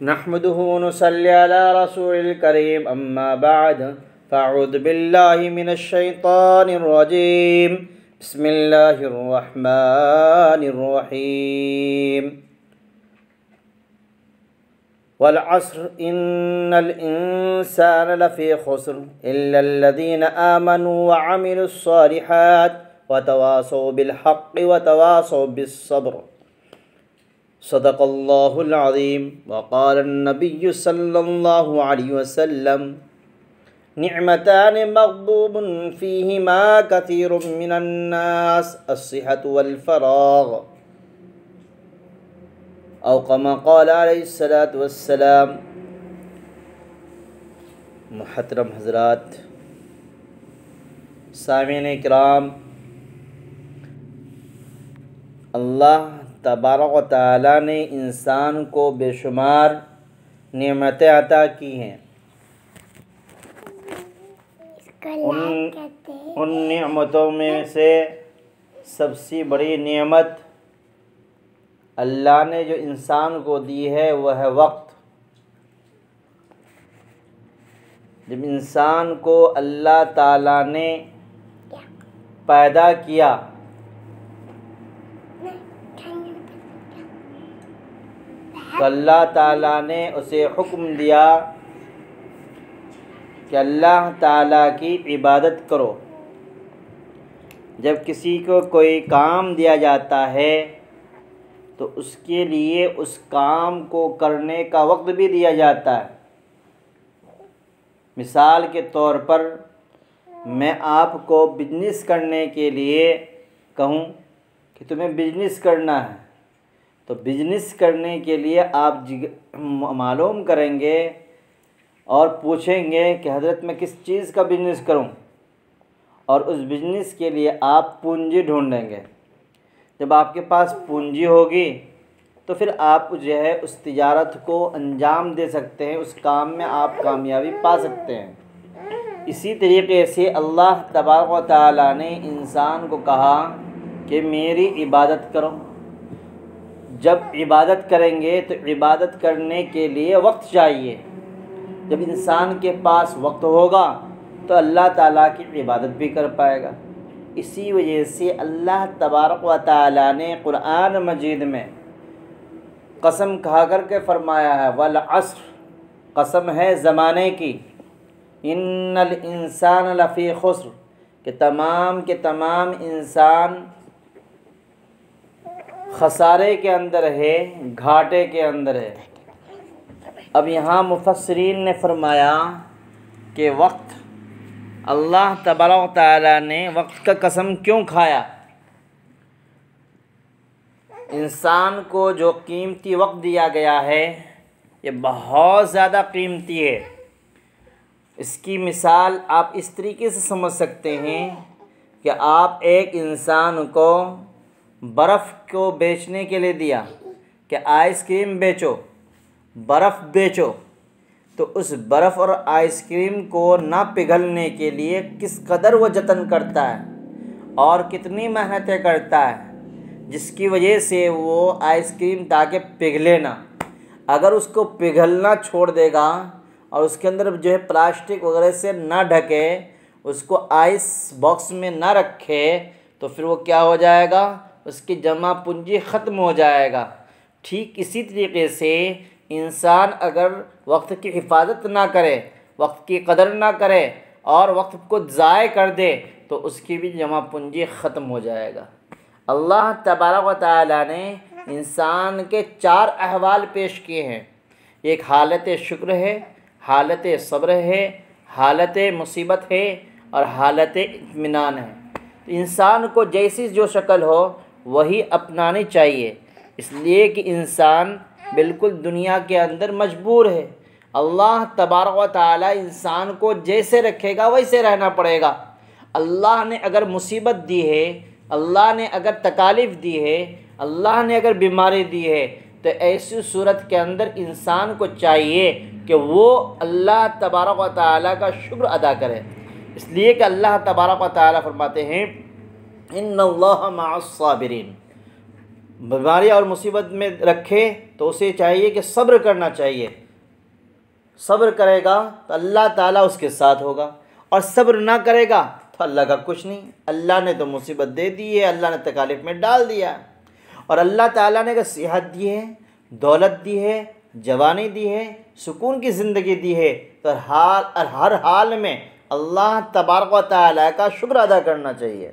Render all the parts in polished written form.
नहमदुहु व नुसल्ली अला रसूलिल करीम अम्मा बाद फ़अऊज़ु बिल्लाहि मिनश शैतानिर रजीम बिस्मिल्लाहिर रहमानिर रहीम वल अस्र इन्नल इंसाना लफ़ी खुस्र इल्लल्लज़ीना आमनू व अमिलुस्सालिहात व तवासौ बिल हक़्क़ि व तवासौ बिस्सब्र। सदक़ल्लाहुल अज़ीम। वक़ालन नबिय्यु सल्लल्लाहु अलैहि वसल्लम निअमतानि मग़बूबुन फ़ीहिमा कसीरुम मिनन नास अस्सिहतु वल फ़राग़ औ कमा क़ाल अलैहिस्सलातु वस्सलाम। मुहतरम हज़रात, सामीन किराम, अल्लाह तबारक व तआला ने इंसान को बेशुमार नेमतें अता की हैं। उन नेमतों में से सबसे बड़ी नेमत अल्लाह ने जो इंसान को दी है वह है वक्त। जब इंसान को अल्लाह ताला ने पैदा किया तो अल्लाह ताला ने उसे हुक्म दिया कि अल्लाह ताला की इबादत करो। जब किसी को कोई काम दिया जाता है तो उसके लिए उस काम को करने का वक्त भी दिया जाता है। मिसाल के तौर पर मैं आपको बिजनेस करने के लिए कहूँ कि तुम्हें बिजनेस करना है, तो बिजनेस करने के लिए आप मालूम करेंगे और पूछेंगे कि हज़रत मैं किस चीज़ का बिजनेस करूं, और उस बिजनेस के लिए आप पूंजी ढूंढेंगे। जब आपके पास पूंजी होगी तो फिर आप जो है उस तिजारत को अंजाम दे सकते हैं, उस काम में आप कामयाबी पा सकते हैं। इसी तरीके से अल्लाह तबारक व तआला ने इंसान को कहा कि मेरी इबादत करो। जब इबादत करेंगे तो इबादत करने के लिए वक्त चाहिए। जब इंसान के पास वक्त होगा तो अल्लाह ताला की इबादत भी कर पाएगा। इसी वजह से अल्लाह तबारक व तआला ने कुरान मजीद में कसम खा कर के फरमाया है, वल अस्र, कसम है ज़माने की, इन्नल इंसान लफ़ी खुस्र, कि तमाम के तमाम इंसान खसारे के अंदर है, घाटे के अंदर है। अब यहाँ मुफस्सिरीन ने फरमाया कि वक्त, अल्लाह तबारक व तआला ने वक्त का कसम क्यों खाया। इंसान को जो कीमती वक्त दिया गया है ये बहुत ज़्यादा कीमती है। इसकी मिसाल आप इस तरीके से समझ सकते हैं कि आप एक इंसान को बर्फ़ को बेचने के लिए दिया कि आइसक्रीम बेचो, बर्फ़ बेचो, तो उस बर्फ़ और आइसक्रीम को ना पिघलने के लिए किस कदर वो जतन करता है और कितनी मेहनतें करता है, जिसकी वजह से वो आइसक्रीम ताकि पिघले ना। अगर उसको पिघलना छोड़ देगा और उसके अंदर जो है प्लास्टिक वगैरह से ना ढके, उसको आइस बॉक्स में ना रखे, तो फिर वो क्या हो जाएगा, उसकी जमा पूंजी ख़त्म हो जाएगा। ठीक इसी तरीके से इंसान अगर वक्त की हिफाजत ना करे, वक्त की कदर ना करे और वक्त को ज़ाय कर दे तो उसकी भी जमा पूंजी ख़त्म हो जाएगा। अल्लाह तबारक व तआला ने इंसान के 4 अहवाल पेश किए हैं। एक हालत शुक्र है, हालत सब्र है, हालत मुसीबत है और हालत इत्मीनान है। तो इंसान को जैसी जो शक्ल हो वही अपनानी चाहिए, इसलिए कि इंसान बिल्कुल दुनिया के अंदर मजबूर है। अल्लाह तबारक व तआला इंसान को जैसे रखेगा वैसे रहना पड़ेगा। अल्लाह ने अगर मुसीबत दी है, अल्लाह ने अगर तकालीफ़ दी है, अल्लाह ने अगर बीमारी दी है, तो ऐसी सूरत के अंदर इंसान को चाहिए कि वो अल्लाह तबारक व तआला का शुक्र अदा करे। इसलिए कि अल्लाह तबारक व तआला फरमाते हैं, इन्नल्लाह मअस साबिरीन, बीमारी और मुसीबत में रखे तो उसे चाहिए कि सब्र करना चाहिए। सब्र करेगा तो अल्लाह ताला उसके साथ होगा, और सब्र ना करेगा तो अल्लाह का कुछ नहीं। अल्लाह ने तो मुसीबत दे दी है, अल्लाह ने तकालीफ में डाल दिया, और अल्लाह ताला ने अगर सेहत दी है, दौलत दी है, जवानी दी है, सुकून की ज़िंदगी दी है, तो हर हाल में अल्लाह तबारक व तआला का शुक्र अदा करना चाहिए।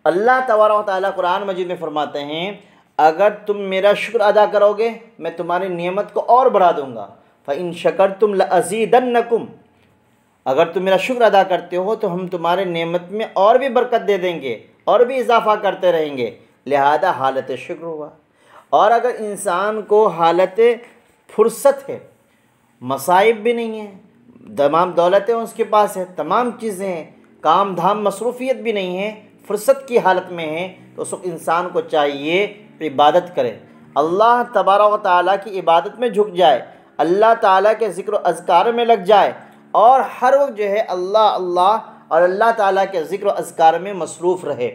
अल्लाह तबारक व तआला कुरान मजीद में फरमाते हैं, अगर तुम मेरा शुक्र अदा करोगे मैं तुम्हारी नेमत को और बढ़ा दूँगा। फ़इन शकरतुम लअज़ीदन्नकुम, अगर तुम मेरा शुक्र अदा करते हो तो हम तुम्हारे नेमत में और भी बरकत दे देंगे और भी इजाफ़ा करते रहेंगे। लिहाजा हालत शुक्र हुआ। और अगर इंसान को हालत फुर्सत है, मसाइब भी नहीं है, तमाम दौलतें उसके पास है, तमाम चीज़ें हैं, काम धाम मसरूफ़ियत भी नहीं है, फुर्सत की हालत में है, तो उस इंसान को चाहिए इबादत करे, अल्लाह तबारक व तआला की इबादत में झुक जाए, अल्लाह ताला के ज़िक्र व अज़कार में लग जाए, और हर वक्त जो है अल्लाह अल्लाह और अल्लाह ताला के ज़िक्र व अज़कार में मसरूफ़ रहे,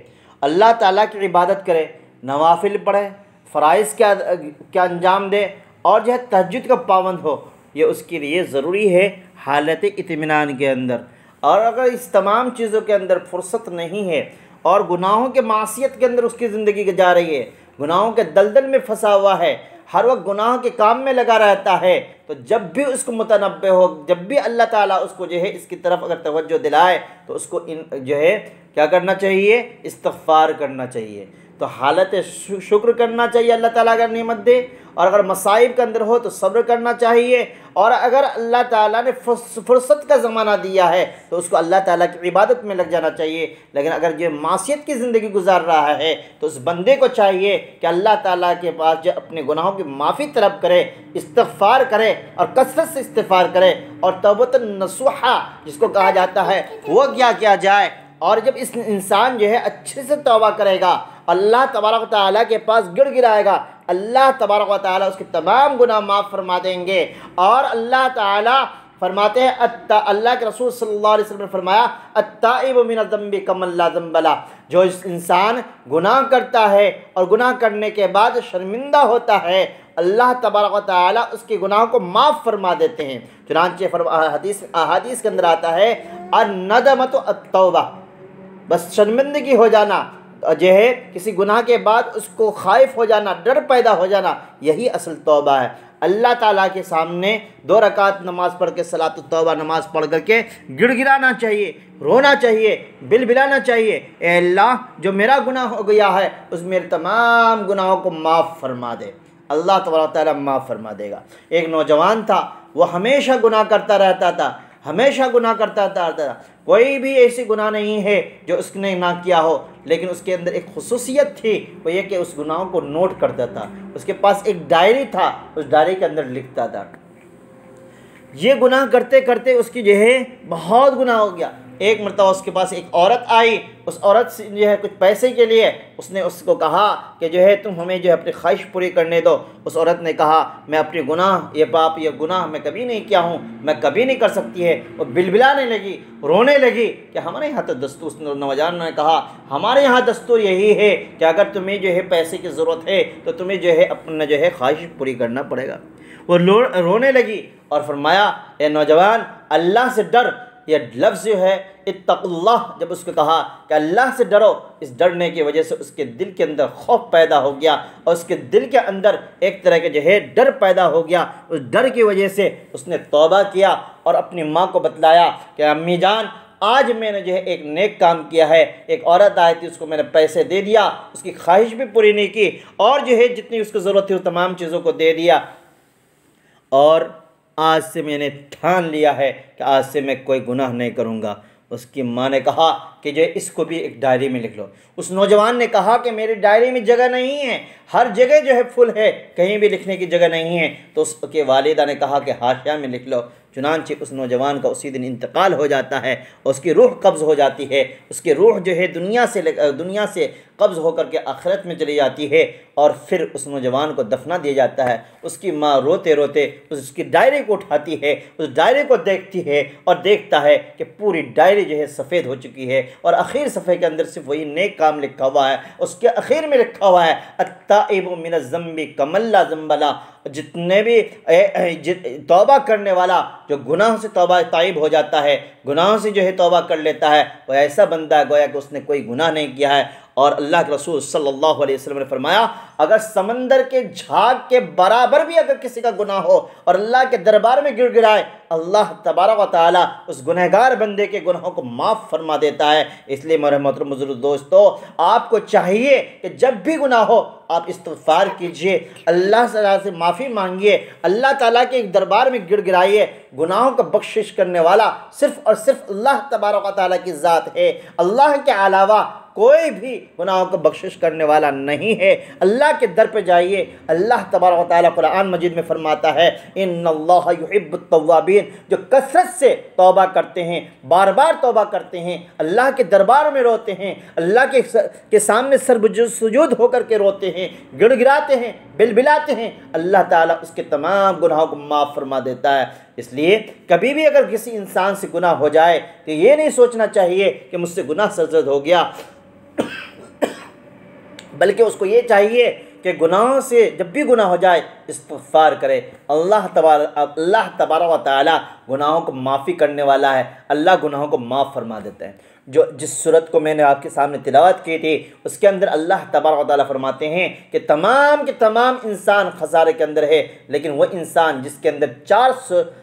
अल्लाह ताला की इबादत करे, नवाफिल पढ़े, फ़राइज़ क्या अंजाम दे, और जो है तहज्जुद का पाबंद हो। ये उसके लिए ज़रूरी है हालत इत्मीनान के अंदर। और अगर इस तमाम चीज़ों के अंदर फुर्सत नहीं है और गुनाहों के मासियत के अंदर उसकी ज़िंदगी जा रही है, गुनाहों के दलदल में फंसा हुआ है, हर वक्त गुनाह के काम में लगा रहता है, तो जब भी उसको मुतनब्बे हो, जब भी अल्लाह ताला उसको जो है इसकी तरफ अगर तवज्जो दिलाए तो उसको जो है क्या करना चाहिए, इस्तिग़फ़ार करना चाहिए। तो हालत शुक्र करना चाहिए अल्लाह ताला अगर नेमत दे, और अगर मसाइब के अंदर हो तो सब्र करना चाहिए, और अगर अल्लाह ताला ने फुर्सत का ज़माना दिया है तो उसको अल्लाह ताला की इबादत में लग जाना चाहिए। लेकिन अगर जो मासियत की ज़िंदगी गुजार रहा है तो उस बंदे को चाहिए कि अल्लाह ताला के पास जो अपने गुनाहों की माफ़ी तलब करे, इस्तिग़फ़ार करे, और कसरत से इस्तिग़फ़ार करे, और तौबतन नसूहा जिसको कहा जाता है वो क्या किया जाए। और जब इस इंसान जो है अच्छे से तौबा करेगा, अल्लाह तबारक व तआला के पास गिड़गिड़ाएगा, अल्लाह तबारक व तआला उसके तमाम गुनाह माफ़ फरमा देंगे। और अल्लाह ताला फरमाते हैं, अल्लाह के रसूल सल्लल्लाहु अलैहि वसल्लम ने फरमाया, अत्ताइबु मिन ज़म्बि कमन ला ज़म्ब ला, जो इंसान गुनाह करता है और गुनाह करने के बाद शर्मिंदा होता है, अल्लाह तबारक व तआला उसके गुनाह को माफ़ फरमा देते हैं। चुनांचे अहादीस के अंदर आता है, अन-नदमतु अत-तौबा, बस शर्मिंदगी हो जाना जो है किसी गुनाह के बाद उसको खाइफ हो जाना, डर पैदा हो जाना, यही असल तौबा है। अल्लाह ताला के सामने 2 रकात नमाज़ पढ़ के सलात तौबा नमाज़ पढ़ करके गिड़गिड़ाना चाहिए, रोना चाहिए, बिलबिलाना चाहिए, ए अल्लाह जो मेरा गुनाह हो गया है उस मेरे तमाम गुनाहों को माफ़ फरमा दे। अल्लाह तबारक व तआला माफ़ फरमा देगा। एक नौजवान था, वो हमेशा गुनाह करता रहता था, हमेशा गुनाह करता था, कोई भी ऐसी गुनाह नहीं है जो उसने ना किया हो, लेकिन उसके अंदर एक खुसूसियत थी, वो ये कि उस गुनाहों को नोट करता था। उसके पास एक डायरी था, उस डायरी के अंदर लिखता था। ये गुनाह करते करते उसकी जो है बहुत गुनाह हो गया। एक मरतबा उसके पास एक औरत आई, उस औरत से जो है कुछ पैसे के लिए उसने उसको कहा कि जो है तुम हमें जो है अपनी ख्वाहिश पूरी करने दो। उस औरत ने कहा, मैं अपने गुनाह, ये पाप, ये गुनाह मैं कभी नहीं किया हूँ, मैं कभी नहीं कर सकती है। वो बिलबिलाने लगी, रोने लगी कि हमारे यहाँ तो दस्तूर, उस नौजवान ने कहा, हमारे यहाँ दस्तूर यही है कि अगर तुम्हें जो है पैसे की ज़रूरत है तो तुम्हें जो है अपना जो है ख्वाहिश पूरी करना पड़ेगा। वो रोने लगी और फरमाया, ए नौजवान, अल्लाह से डर। यह लफ्ज़ जो है इत्तक़ुल्लाह, जब उसको कहा कि अल्लाह से डरो, इस डरने की वजह से उसके दिल के अंदर खौफ पैदा हो गया, और उसके दिल के अंदर एक तरह के जो है डर पैदा हो गया। उस डर की वजह से उसने तौबा किया और अपनी माँ को बतलाया कि अम्मी जान, आज मैंने जो है एक नेक काम किया है। एक औरत आई थी, उसको मैंने पैसे दे दिया, उसकी ख्वाहिश भी पूरी नहीं की, और जो है जितनी उसको ज़रूरत थी उस तमाम चीज़ों को दे दिया, और आज से मैंने ठान लिया है कि आज से मैं कोई गुनाह नहीं करूँगा। उसकी माँ ने कहा कि जो इसको भी एक डायरी में लिख लो। उस नौजवान ने कहा कि मेरी डायरी में जगह नहीं है, हर जगह जो है फुल है, कहीं भी लिखने की जगह नहीं है। तो उसके वालिदा ने कहा कि हाशिया में लिख लो। चुनांचे उस नौजवान का उसी दिन इंतकाल हो जाता है, उसकी रूह कब्ज़ हो जाती है, उसकी रूह जो है दुनिया से कब्ज़ होकर के आखिरत में चली जाती है। और फिर उस नौजवान को दफना दिया जाता है। उसकी माँ रोते रोते उसकी डायरी को उठाती है, उस डायरी को देखती है और देखता है कि पूरी डायरी जो है सफ़ेद हो चुकी है और आखिर सफ़े के अंदर सिर्फ वही नेक काम लिखा हुआ है। उसके आखिर में लिखा हुआ है अत्ताइबु मिनज़्ज़म्बि कमल्ला ज़म्बला, जितने भी तौबा करने वाला जो गुनाह से तौबा ताइब हो जाता है, गुनाहों से जो है तौबा कर लेता है, वो ऐसा बंदा है गोया कि उसने कोई गुनाह नहीं किया है। और अल्लाह के रसूल सल्लल्लाहु अलैहि वसल्लम ने फरमाया, अगर समंदर के झाग के बराबर भी अगर किसी का गुनाह हो और अल्लाह के दरबार में गिड़गिड़ाए, अल्लाह तबारक व तआला उस गुनहगार बंदे के गुनाहों को माफ़ फरमा देता है। इसलिए मेरे मोहतरम बुजुर्ग दोस्तों, आपको चाहिए कि जब भी गुनाह हो आप इस्तिग़फ़ार कीजिए, अल्लाह ताला से माफ़ी मांगिए, अल्लाह ताला के दरबार में गिड़गिड़ाइए। गुनाहों का बख्शिश करने वाला सिर्फ़ और सिर्फ अल्लाह तबारक व तआला की ज़ात है। अल्लाह के अलावा कोई भी गुनाहों को बख्शिश करने वाला नहीं है। अल्लाह के दर पे जाइए। अल्लाह तबारक व तआला कुरान मजीद में फरमाता है, इन्नल्लाह युहिब्बुत तव्वाबीन, जो कसरत से तौबा करते हैं, बार बार तौबा करते हैं, अल्लाह के दरबार में रोते हैं, अल्लाह के सामने सुजूद होकर के रोते हैं, गिड़गिड़ाते हैं, बिलबिलाते हैं, अल्लाह ताला उसके तमाम गुनाहों को माफ़ फरमा देता है। इसलिए कभी भी अगर किसी इंसान से गुनाह हो जाए तो ये नहीं सोचना चाहिए कि मुझसे गुनाह सरजद हो गया, बल्कि उसको ये चाहिए कि गुनाहों से जब भी गुनाह हो जाए इस्तिग़फ़ार करे। अल्लाह तबारक व तआला गुनाहों को माफ़ी करने वाला है, अल्लाह गुनाहों को माफ़ फरमा देता है। जिस सूरत को मैंने आपके सामने तिलावत की थी उसके अंदर अल्लाह तबारक व तआला फरमाते हैं कि तमाम के तमाम इंसान खसारे के अंदर है, लेकिन वह इंसान जिसके अंदर 4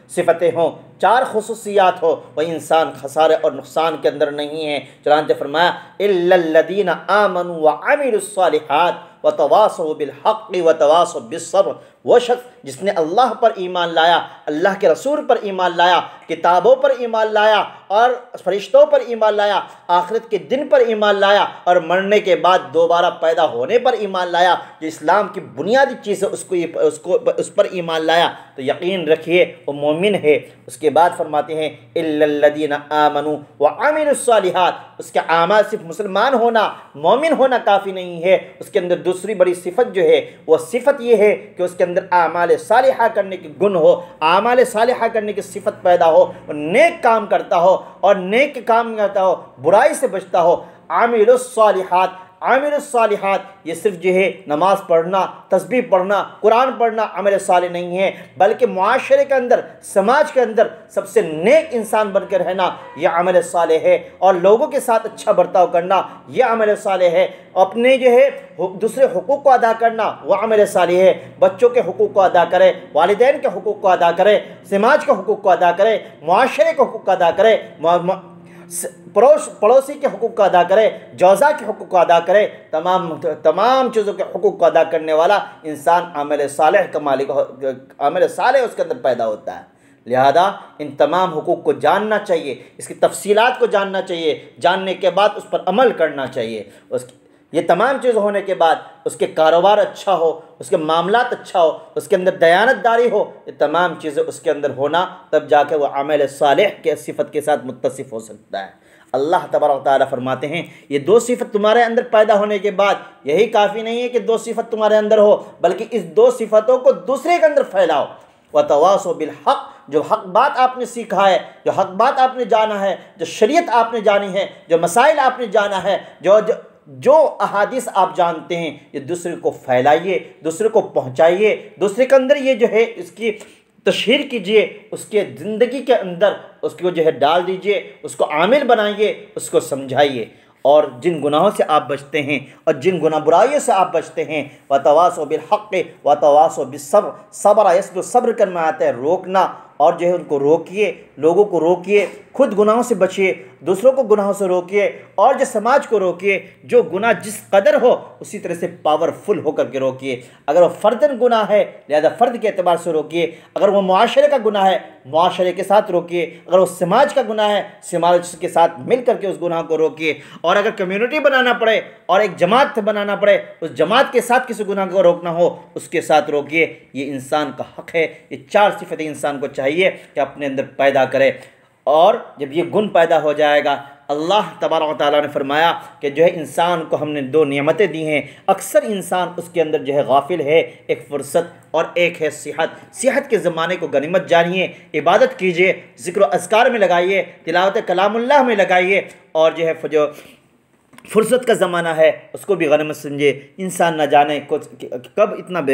सिफ़तें हों, 4 खुसूसियात हो, वह इंसान खसारे और नुकसान के अंदर नहीं है। चुनांचे फरमाया इल्लल्लज़ीना आमनू व अमिलुस्सालिहात व तवासौ बिल हक़्क़ि व तवासौ बिस्सब्र, वो शख्स जिसने अल्लाह पर ईमान लाया, अल्लाह के रसूल पर ईमान लाया, किताबों पर ईमान लाया और फरिश्तों पर ईमान लाया, आखिरत के दिन पर ईमान लाया और मरने के बाद दोबारा पैदा होने पर ईमान लाया, जो इस्लाम की बुनियादी चीज़ है उस पर ईमान लाया, तो यकीन रखिए वो मोमिन है। उसके बाद फरमाते हैं इल्लल्लज़ीना आमनू व अमिलुस्सालिहात, उसके आमाल सिर्फ मुसलमान होना, मोमिन होना काफ़ी नहीं है, उसके अंदर दूसरी बड़ी सिफत जो है वो सिफत ये है कि उसके अंदर आमाल सालिहा करने के गुण हो, आमाल सालिहा करने की सिफत पैदा हो, नेक काम करता हो और नेक काम करता हो, बुराई से बचता हो। आमिलुस्सालिहात, आमिलुस्सालिहात ये सिर्फ जो है नमाज पढ़ना, तस्बीह पढ़ना, कुरान पढ़ना अमल सालिह नहीं है, बल्कि मुआशरे के अंदर, समाज के अंदर सबसे नेक इंसान बनकर रहना यह अमल सालिह है, और लोगों के साथ अच्छा बर्ताव करना यह अमल सालिह है, अपने जो है दूसरे हुकूक को अदा करना वह अमल सालिह है। बच्चों के हुकूक को अदा करे, वालिदैन के हुकूक को अदा करे, समाज के हुकूक को अदा करे, मुआशरे के हुकूक को अदा करे, पड़ोसी के हुकूक को अदा करे, जौज़ा के हुकूक को अदा करे, तमाम चीज़ों के हुकूक को अदा करने वाला इंसान अमल सालिह का मालिक, अमल सालिह उसके अंदर पैदा होता है। लिहाजा इन तमाम हुकूक को जानना चाहिए, इसकी तफसीलात को जानना चाहिए, जानने के बाद उस पर अमल करना चाहिए। ये तमाम चीज़ होने के बाद उसके कारोबार अच्छा हो, उसके मामलात अच्छा हो, उसके अंदर दयानतदारी हो, ये तमाम चीज़ें उसके अंदर होना, तब जाके वह अमल सालिह के सिफत के साथ मुत्तसिफ हो सकता है। अल्लाह तबारक व तआला फरमाते हैं ये 2 सिफत तुम्हारे अंदर पैदा होने के बाद यही काफ़ी नहीं है कि 2 सिफत तुम्हारे अंदर हो, बल्कि इस 2 सिफतों को दूसरे के अंदर फैलाओ। व तवासौ बिल हक़, जो हक़ बात आपने सीखा है, जो हक़ बात आपने जाना है, जो शरीयत आपने जानी है, जो मसाइल आपने जाना है, जो अहादीस आप जानते हैं, ये दूसरे को फैलाइए, दूसरे को पहुंचाइए, दूसरे के अंदर ये जो है इसकी तशहीर कीजिए, उसके ज़िंदगी के अंदर उसको जो है डाल दीजिए, उसको आमिल बनाइए, उसको समझाइए। और जिन गुनाहों से आप बचते हैं और जिन बुराइयों से आप बचते हैं, व तवासौ बिल हक़्क़ि व तवासौ बिस्सब्र, सब्र यसबिर, सब्र करना आता है रोकना, और जो है उनको रोकिए, लोगों को रोकिए, खुद गुनाहों से बचिए, दूसरों को गुनाहों से रोकिए, और जो समाज को रोकिए। जो गुनाह जिस कदर हो उसी तरह से पावरफुल होकर के रोकिए। अगर वो फ़र्दन गुनाह है लिहाजा फ़र्द के एतबार से रोकिए, अगर वो मुआशरे का गुनाह है मुआशरे के साथ रोकिए, अगर वो समाज का गुनाह है समाज के साथ मिल करके उस गुनाह को रोकिए, और अगर कम्युनिटी बनाना पड़े और एक जमात बनाना पड़े, उस जमात के साथ किसी गुनाह को रोकना हो उसके साथ रोकिए। ये इंसान का हक़ है। ये 4 सिफतें इंसान को चाहिए चाहिए कि अपने अंदर पैदा करे। और जब ये गुण पैदा हो जाएगा, अल्लाह तबारक व तआला ने फरमाया कि जो है इंसान को हमने दो नेमतें दी हैं, अक्सर इंसान उसके अंदर जो है गाफिल है, एक फ़ुर्सत और एक है सेहत। सेहत के ज़माने को गनीमत जानिए, इबादत कीजिए, ज़िक्र अस्कार में लगाइए, तिलावत कलामुल्लाह में लगाइए, और जो है जो फ़ुर्सत का ज़माना है उसको भी गनीमत समझे। इंसान न जाने कब इतना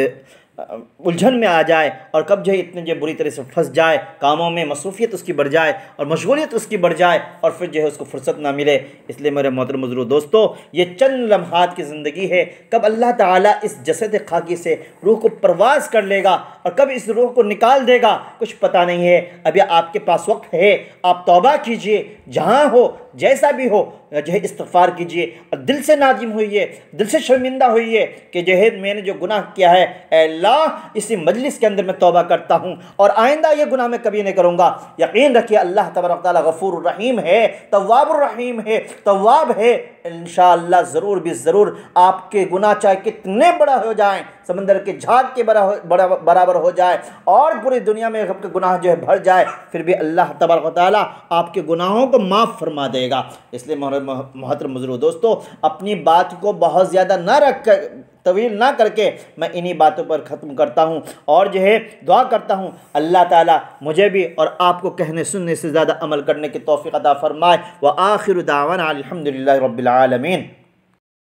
उलझन में आ जाए और कब जो है इतने जो बुरी तरह से फंस जाए, कामों में मसरूफ़ियत उसकी बढ़ जाए और मशगूलियत उसकी बढ़ जाए और फिर जो है उसको फुर्सत ना मिले। इसलिए मेरे मोहतरम बुज़ुर्ग दोस्तों, ये चंद लम्हात की ज़िंदगी है, कब अल्लाह ताला इस जसद खाकी से रूह को परवाज़ कर लेगा और कब इस रूह को निकाल देगा कुछ पता नहीं है। अभी आपके पास वक्त है, आप तौबा कीजिए, जहाँ हो जैसा भी हो जो है इस्तिग़फ़ार कीजिए और दिल से नादिम होइए, दिल से शर्मिंदा होइए कि जो है मैंने जो गुनाह किया है, अल्लाह इसी मजलिस के अंदर मैं तौबा करता हूँ और आइंदा ये गुनाह मैं कभी नहीं करूँगा। यकीन रखिए अल्लाह तबारक तआला गफूर रहीम है, तव्वाबुर रहीम है, तव्वाब है। इंशाअल्लाह ज़रूर भी ज़रूर आपके गुनाह चाहे कितने बड़ा हो जाएँ, समंदर के झाग के बराबर हो जाए और पूरी दुनिया में आपके गुनाह जो है भर जाए, फिर भी अल्लाह तबारक व तआला आपके गुनाहों को माफ़ फरमा देगा। इसलिए मोहतरम बुज़ुर्ग दोस्तों, अपनी बात को बहुत ज़्यादा ना रख कर, तवील ना करके मैं इन्हीं बातों पर ख़त्म करता हूँ और जो है दुआ करता हूँ अल्लाह ताला मुझे भी और आपको कहने सुनने से ज़्यादा अमल करने की तौफ़ीक़ अता फ़रमाए। व आखिर दावाना अल्हम्दुलिल्लाहि रब्बिल आलमीन।